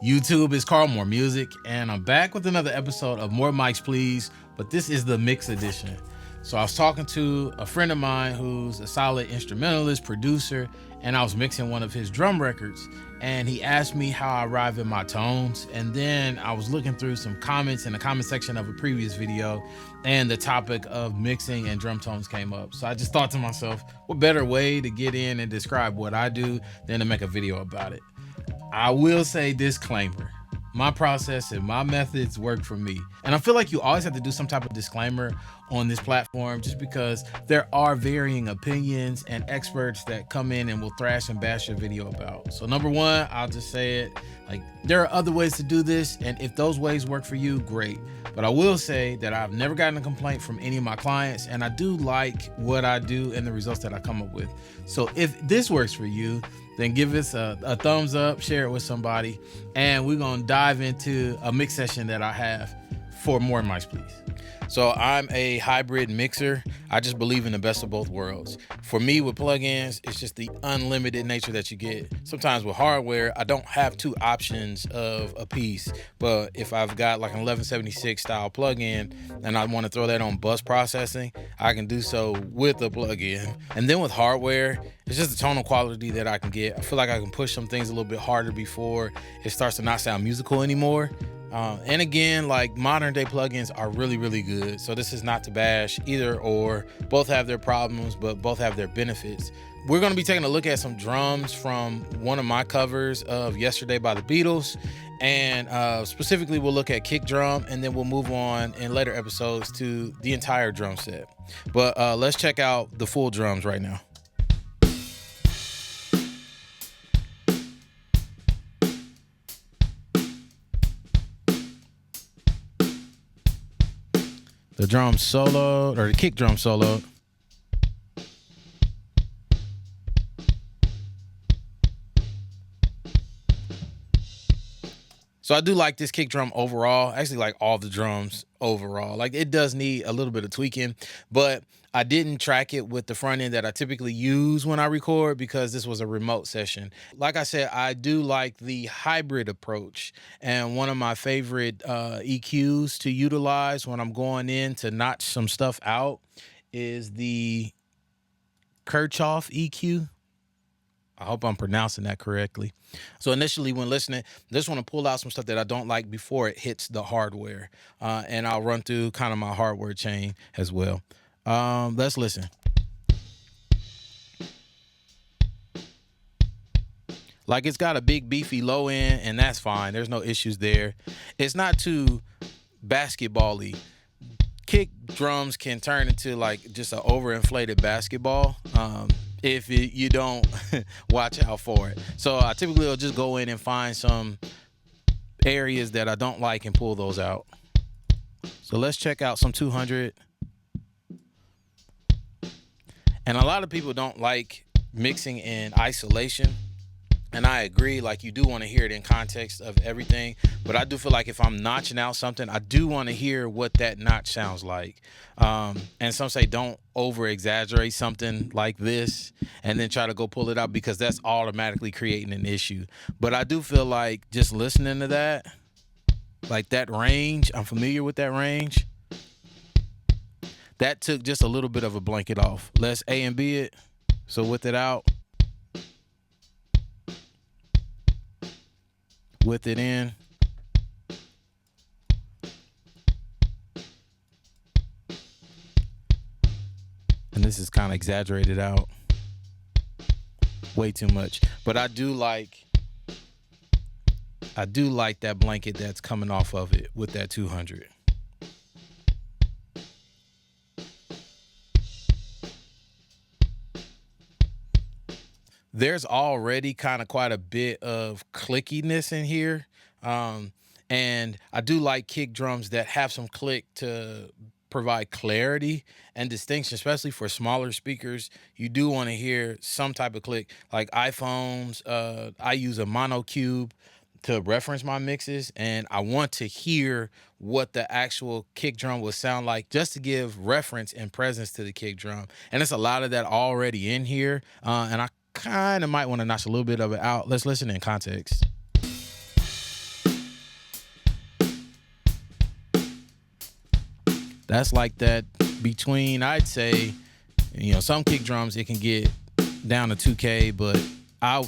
YouTube, it's Carl More Music, and I'm back with another episode of More Mics Please, but this is the mix edition. So I was talking to a friend of mine who's a solid instrumentalist, producer, and I was mixing one of his drum records, and he asked me how I arrive at my tones, and then I was looking through some comments in the comment section of a previous video, and the topic of mixing and drum tones came up. So I just thought to myself, what better way to get in and describe what I do than to make a video about it. I will say disclaimer. My process and my methods work for me. And I feel like you always have to do some type of disclaimer on this platform just because there are varying opinions and experts that come in and will thrash and bash your video about. So number one, I'll just say it, like there are other ways to do this, and if those ways work for you, great. But I will say that I've never gotten a complaint from any of my clients, and I do like what I do and the results that I come up with. So if this works for you, then give us a thumbs up, share it with somebody, and we're gonna dive into a mix session that I have for More Mics Please. So I'm a hybrid mixer. I just believe in the best of both worlds. For me, with plugins, it's just the unlimited nature that you get. Sometimes with hardware, I don't have two options of a piece, but if I've got like an 1176 style plugin and I want to throw that on bus processing, I can do so with a plugin. And then with hardware, it's just the tonal quality that I can get. I feel like I can push some things a little bit harder before it starts to not sound musical anymore. And again, like modern day plugins are really, really good. So this is not to bash either or. Both have their problems, but both have their benefits. We're going to be taking a look at some drums from one of my covers of Yesterday by the Beatles. And specifically, we'll look at kick drum, and then we'll move on in later episodes to the entire drum set. But let's check out the full drums right now. The drum soloed, or the kick drum soloed. So I do like this kick drum overall. I actually like all the drums overall. Like it does need a little bit of tweaking, but I didn't track it with the front end that I typically use when I record because this was a remote session. Like I said, I do like the hybrid approach, and one of my favorite EQs to utilize when I'm going in to notch some stuff out is the Kirchhoff EQ. I hope I'm pronouncing that correctly. So initially when listening, I just want to pull out some stuff that I don't like before it hits the hardware. And I'll run through kind of my hardware chain as well. Let's listen. Like it's got a big beefy low end, and that's fine. There's no issues there. It's not too basketball-y. Kick drums can turn into like just an overinflated basketball. If you don't watch out for it. So I typically will just go in and find some areas that I don't like and pull those out. So let's check out some 200. And a lot of people don't like mixing in isolation. And I agree, like you do want to hear it in context of everything. But I do feel like if I'm notching out something, I do want to hear what that notch sounds like. And some say don't over exaggerate something like this and then try to go pull it out because that's automatically creating an issue. But I do feel like just listening to that, like that range, I'm familiar with that range. That took just a little bit of a blanket off. Let's A and B it. So with it out. With it in. And this is kind of exaggerated out. Way too much. But I do like that blanket that's coming off of it with that 200. There's already kind of quite a bit of clickiness in here. And I do like kick drums that have some click to provide clarity and distinction, especially for smaller speakers. You do want to hear some type of click. Like iPhones, I use a mono cube to reference my mixes, and I want to hear what the actual kick drum will sound like just to give reference and presence to the kick drum. And it's a lot of that already in here, and I kind of might want to notch a little bit of it out. Let's listen in context. That's like that between, I'd say, some kick drums, it can get down to 2K, but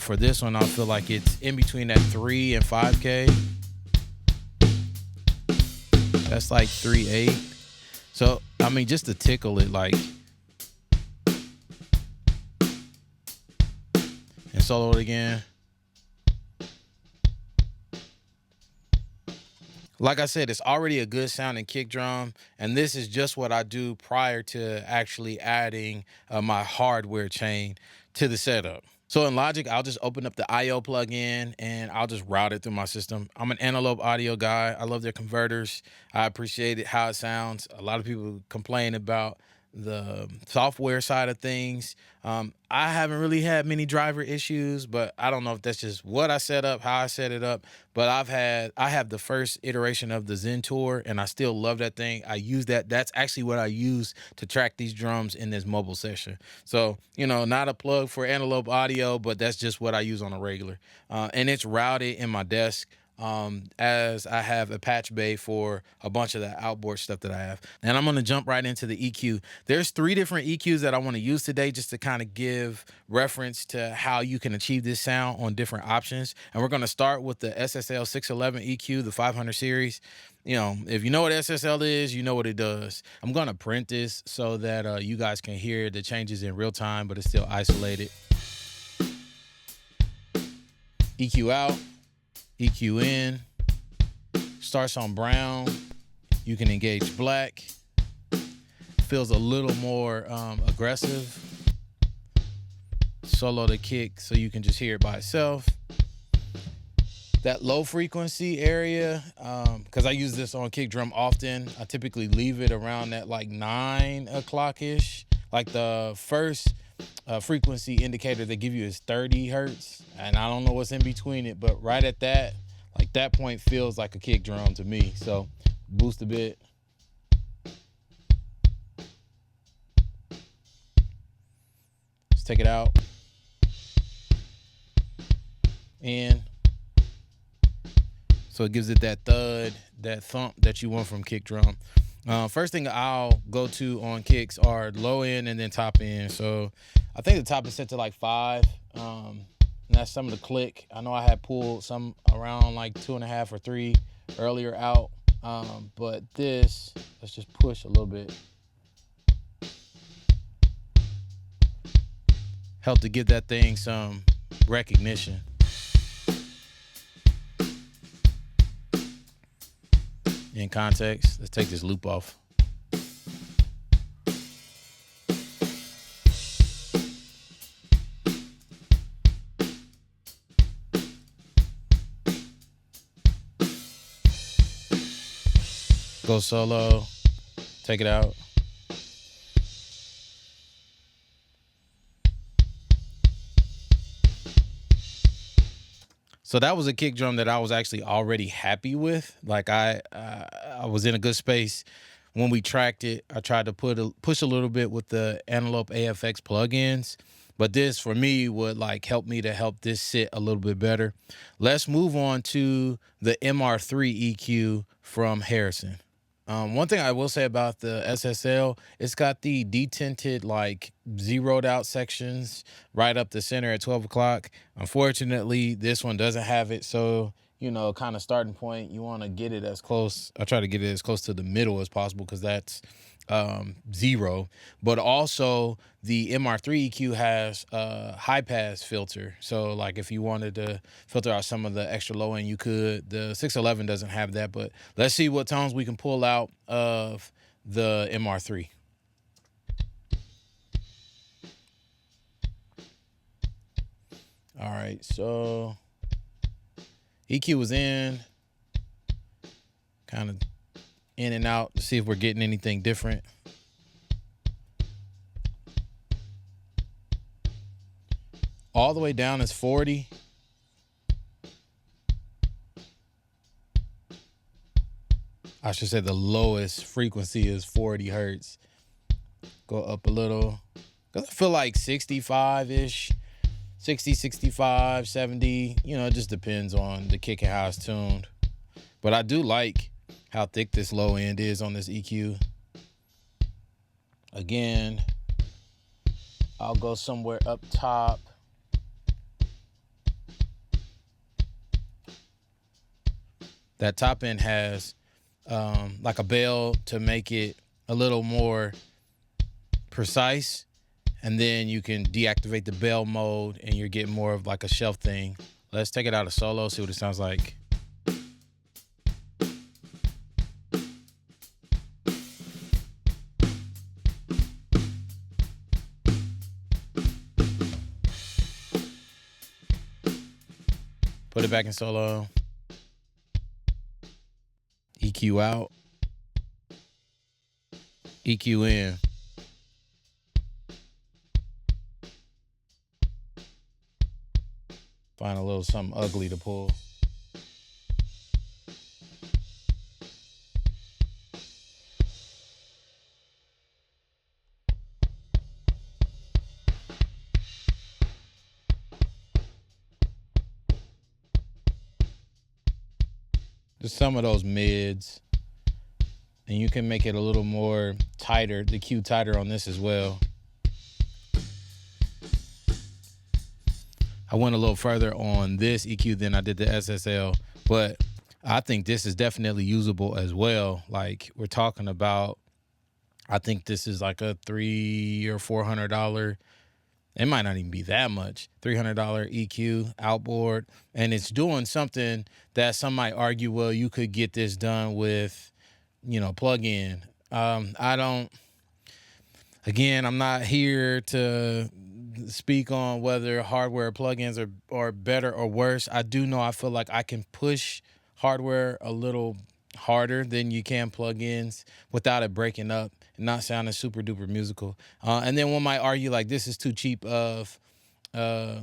for this one, I feel like it's in between that 3 and 5K. That's like 3.8. So, I mean, just to tickle it, like, and solo it again. Like I said, it's already a good sounding kick drum, and this is just what I do prior to actually adding my hardware chain to the setup. So in Logic, I'll just open up the IO plugin and I'll just route it through my system. I'm an analog audio guy. I love their converters. I appreciate it, how it sounds. A lot of people complain about the software side of things. I haven't really had many driver issues, but I don't know if that's just what I set up, how I set it up. But I have the first iteration of the Zen Tour, and I still love that thing. I use that. That's actually what I use to track these drums in this mobile session. So, not a plug for analog audio, but that's just what I use on a regular. And it's routed in my desk. As I have a patch bay for a bunch of the outboard stuff that I have. And I'm going to jump right into the EQ. There's 3 different EQs that I want to use today just to kind of give reference to how you can achieve this sound on different options. And we're going to start with the SSL 611 EQ, the 500 series. If you know what SSL is, you know what it does. I'm going to print this so that you guys can hear the changes in real time, but it's still isolated. EQ out. EQ in, starts on brown, you can engage black, feels a little more aggressive, solo the kick so you can just hear it by itself. That low frequency area, because I use this on kick drum often, I typically leave it around that like 9 o'clock-ish. Like the first frequency indicator they give you is 30 hertz, and I don't know what's in between it, but right at that, like that point feels like a kick drum to me. So boost a bit. Let's take it out. In. So it gives it that thud, that thump that you want from kick drum. First thing I'll go to on kicks are low end and then top end. So I think the top is set to like 5. And that's some of the click. I know I had pulled some around like 2.5 or 3 earlier out. But this, let's just push a little bit. Help to give that thing some recognition. In context, let's take this loop off. Go solo, take it out. So that was a kick drum that I was actually already happy with. Like I was in a good space when we tracked it. I tried to push a little bit with the Antelope AFX plugins, but this for me would like help this sit a little bit better. Let's move on to the MR3 EQ from Harrison. One thing I will say about the SSL, it's got the detinted, like zeroed out sections right up the center at 12 o'clock. Unfortunately, this one doesn't have it. So, kind of starting point, you want to get it as close. I try to get it as close to the middle as possible because that's 0. But also the MR3 EQ has a high pass filter. So like if you wanted to filter out some of the extra low end, you could. The 611 doesn't have that, but let's see what tones we can pull out of the MR3. All right, so EQ was in, kind of in and out to see if we're getting anything different. All the way down is 40. I should say the lowest frequency is 40 hertz. Go up a little. Because I feel like 65-ish, 60, 65, 70. It just depends on the kick and how it's tuned. But I do like how thick this low end is on this EQ. Again, I'll go somewhere up top. That top end has like a bell to make it a little more precise. And then you can deactivate the bell mode and you're getting more of like a shelf thing. Let's take it out of solo, see what it sounds like. Put it back in solo. EQ out. EQ in. Find a little something ugly to pull. Just some of those mids. And you can make it a little more tighter, the EQ tighter on this as well. I went a little further on this EQ than I did the SSL, but I think this is definitely usable as well. Like we're talking about, I think this is like a $300 or $400. It might not even be that much. $300 EQ outboard, and it's doing something that some might argue, well, you could get this done with, plug-in. Again, I'm not here to speak on whether hardware plugins are better or worse. I do know I feel like I can push hardware a little harder than you can plugins without it breaking up and not sounding super duper musical. And then one might argue like this is too cheap of a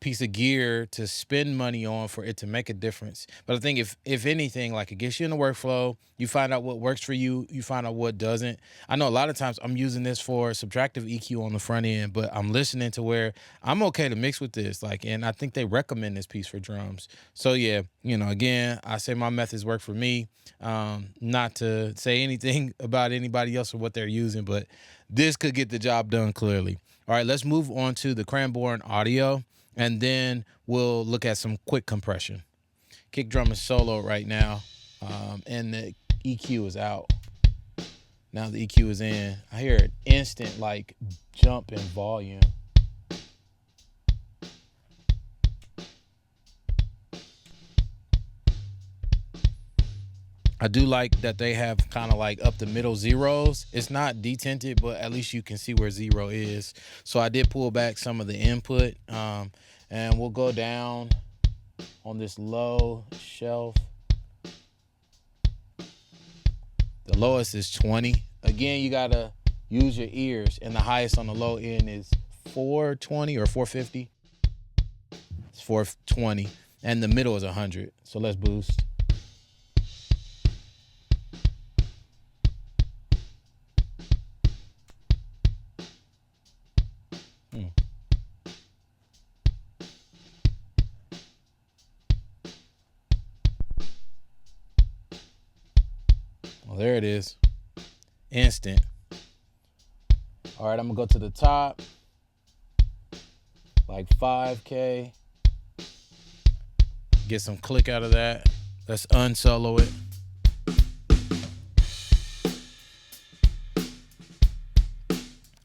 piece of gear to spend money on for it to make a difference. But I think if anything, like it gets you in the workflow, you find out what works for you, you find out what doesn't. I know a lot of times I'm using this for subtractive EQ on the front end, but I'm listening to where I'm okay to mix with this. And I think they recommend this piece for drums. So yeah, again, I say my methods work for me. Not to say anything about anybody else or what they're using, but this could get the job done clearly. All right, let's move on to the Cranbourne audio. And then we'll look at some quick compression. Kick drum is solo right now, and the EQ is out. Now the EQ is in. I hear an instant jump in volume. I do like that they have kind of up the middle zeros. It's not detinted, but at least you can see where zero is. So I did pull back some of the input. And we'll go down on this low shelf. The lowest is 20. Again, you gotta use your ears, and the highest on the low end is 420 or 450. It's 420, and the middle is 100. So let's boost. There it is. Instant. All right, I'm gonna go to the top. 5K. Get some click out of that. Let's unsolo it.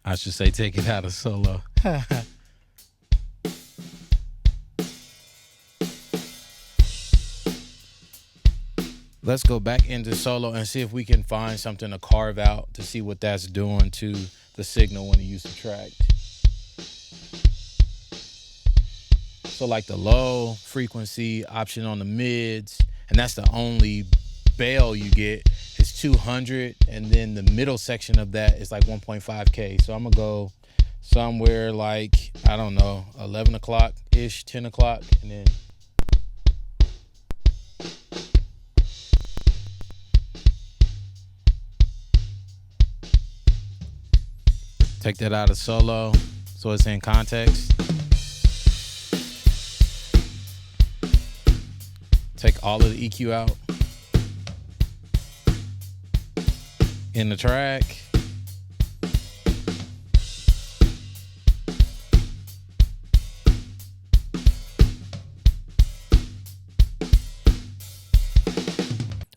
I should say take it out of solo. Let's go back into solo and see if we can find something to carve out to see what that's doing to the signal when you use Subtract. So the low frequency option on the mids, and that's the only bail you get, is 200, and then the middle section of that is 1.5K. So I'm gonna go somewhere I don't know, 11 o'clock-ish, 10 o'clock, and then take that out of solo so it's in context. Take all of the EQ out in the track.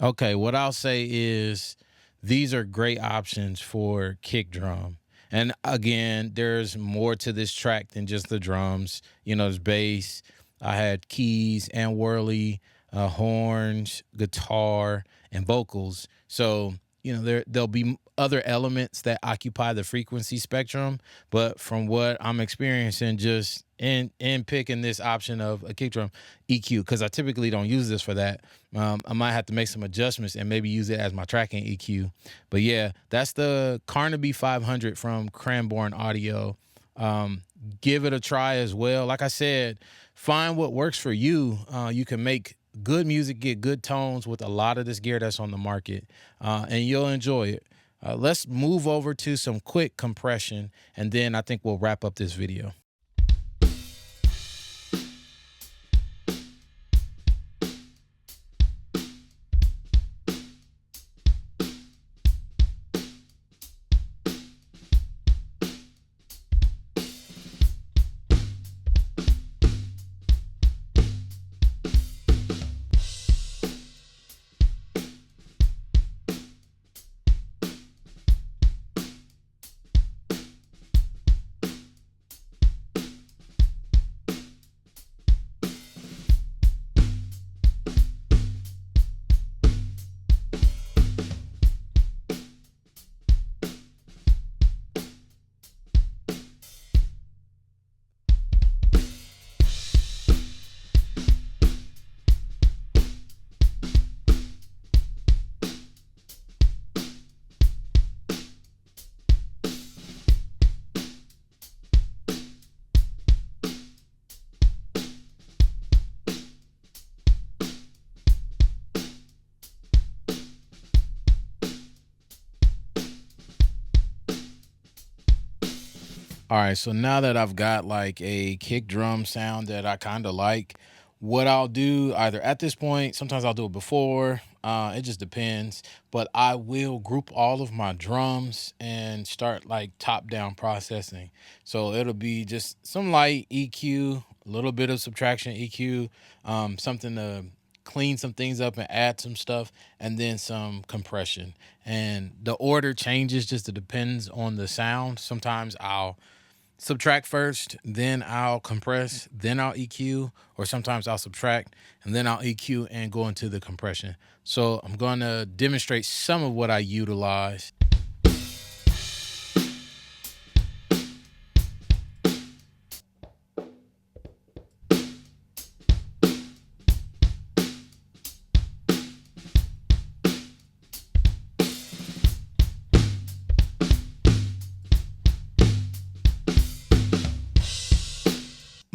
Okay, what I'll say is these are great options for kick drum. And again, there's more to this track than just the drums. You know, there's bass. I had keys and whirly, horns, guitar, and vocals. So, you know, there'll be other elements that occupy the frequency spectrum. But from what I'm experiencing, just in picking this option of a kick drum EQ, because I typically don't use this for that. I might have to make some adjustments and maybe use it as my tracking EQ. But yeah, that's the Carnaby 500 from Cranborn Audio. Um, Give it a try as well. Like I said, find what works for you. You can make good music, get good tones with a lot of this gear that's on the market, and you'll enjoy it. Let's move over to some quick compression, and then I think we'll wrap up this video. All right, so now that I've got like a kick drum sound that I kind of like, what I'll do either at this point, sometimes I'll do it before, it just depends, but I will group all of my drums and start like top down processing. So it'll be just some light EQ, a little bit of subtraction EQ, something to clean some things up and add some stuff, and then some compression. And the order changes, just it depends on the sound. Sometimes I'll subtract first, then I'll compress, then I'll EQ, or sometimes I'll subtract and then I'll EQ and go into the compression. So I'm going to demonstrate some of what I utilize.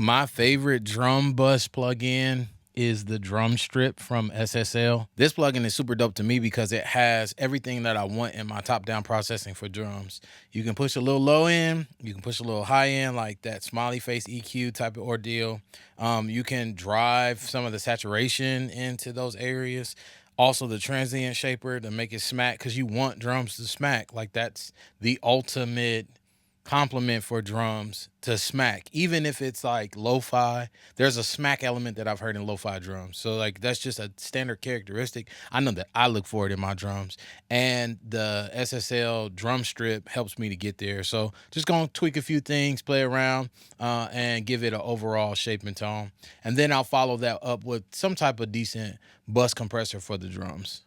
My favorite drum bus plugin is the drum strip from SSL. This plugin is super dope to me because it has everything that I want in my top down processing for drums. You can push a little low end, you can push a little high end, like that smiley face EQ type of ordeal. You can drive some of the saturation into those areas. Also the transient shaper to make it smack, because you want drums to smack. Like that's the ultimate compliment for drums, to smack. Even if it's like lo-fi, there's a smack element that I've heard in lo-fi drums. So like that's just a standard characteristic. I know that I look for it in my drums, and the SSL drum strip helps me to get there. So just gonna tweak a few things, play around, and give it an overall shape and tone, and then I'll follow that up with some type of decent bus compressor for the drums.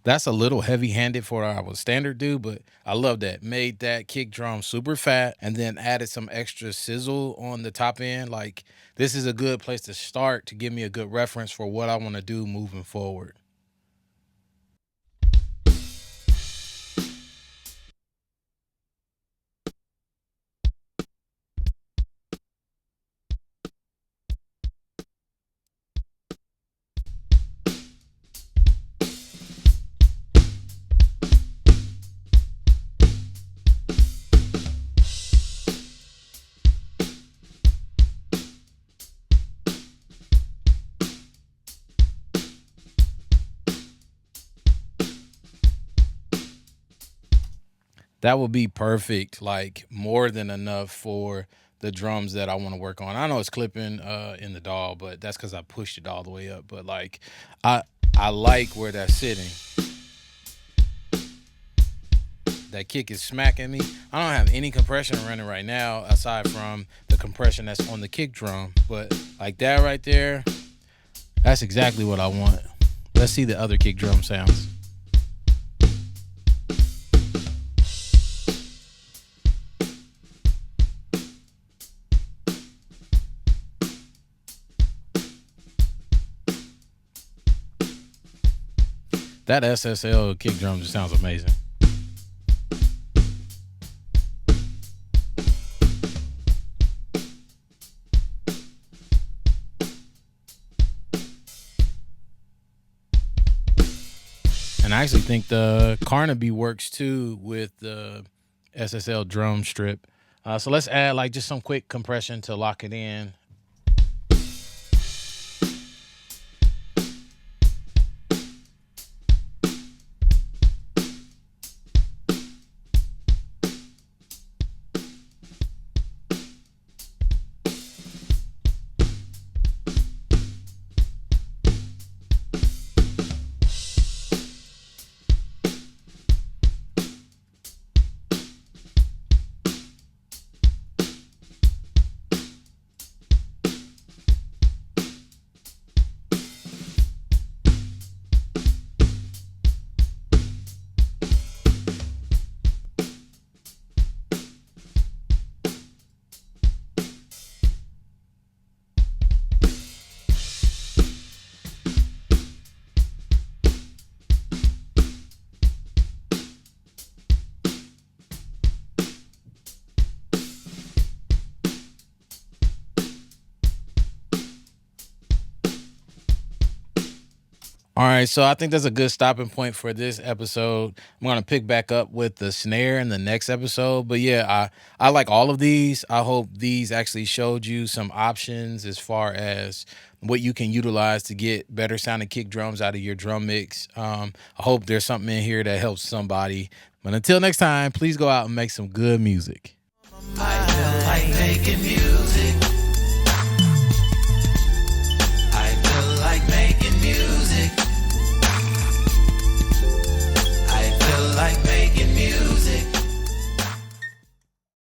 That's a little heavy handed for our standard do, but I love that. Made that kick drum super fat and then added some extra sizzle on the top end. Like, this is a good place to start to give me a good reference for what I want to do moving forward. that would be perfect, like more than enough for the drums that I want to work on. I know it's clipping in the DAW, but that's because I pushed it all the way up. But like I like where that's sitting. That kick is smacking me. I don't have any compression running right now aside from the compression that's on the kick drum. But like that right there, that's exactly what I want. Let's see the other kick drum sounds. That SSL kick drum just sounds amazing. And I actually think the Carnaby works too with the SSL drum strip. So let's add like just some quick compression to lock it in. All right, so I think that's a good stopping point for this episode. I'm gonna pick back up with the snare in the next episode. But yeah, I like all of these. I hope these actually showed you some options as far as what you can utilize to get better sounding kick drums out of your drum mix. I hope there's something in here that helps somebody. But until next time, please go out and make some good music. I feel like making music. I feel like making music. I feel like making music.